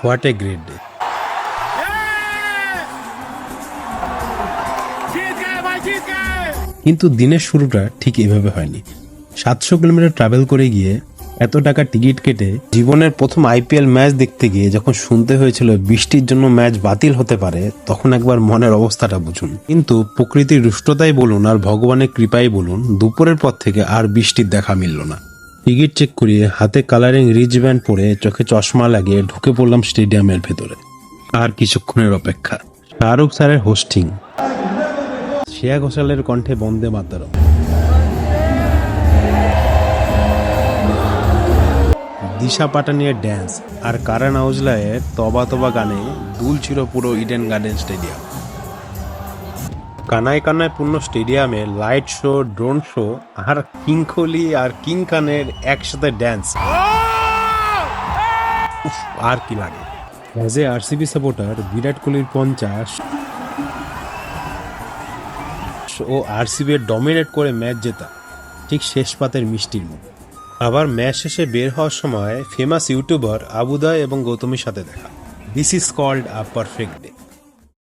What a great day. কিন্তু দিনের শুরুটা ঠিক এভাবে হয়নি। 700 কিলোমিটার ট্রাভেল করে গিয়ে এত টাকা টিকিট কেটে জীবনের প্রথম আইপিএল ম্যাচ দেখতে গিয়ে যখন শুনতে হয়েছিল বৃষ্টির জন্য ম্যাচ বাতিল হতে পারে, তখন একবার মনের অবস্থাটা বুঝুন। কিন্তু প্রকৃতির রুষ্টতাই বলুন আর ভগবানের কৃপাই বলুন, দুপুরের পর থেকে আর বৃষ্টির দেখা মিলল না। টিকিট চেক করিয়ে হাতে কালারিং রিচ ব্যান্ড পরে চোখে চশমা লাগিয়ে ঢুকে পড়লাম স্টেডিয়ামের ভেতরে। আর কিছুক্ষণের অপেক্ষা। শাহরুখ স্যারের হোস্টিং, শ্রেয়া ঘোষালের কণ্ঠে বন্দে মাতরম, দিশা পাটানিয়ার ড্যান্স আর কারণ আউজলায়ের তবা তবা গানে দুলছিল পুরো ইডেন গার্ডেন স্টেডিয়াম। কানায় কানায় পূর্ণ স্টেডিয়ামে লাইট শো, ড্রোন শো আর কিং কোহলি আর কিং খানের একসাথে ড্যান্স। আর কি লাগে। অ্যাজ এ আরসিবি সাপোর্টার, বিরাট কোহলির 50 ও আরসিবি ডমিনেট করে ম্যাচ জেতা ঠিক শেষ পাতের মিষ্টির মুখ। আবার ম্যাচ শেষে বের হওয়ার সময় ফেমাস ইউটিউবার আবুদয় এবং গৌতমীর সাথে দেখা। This is called a perfect day.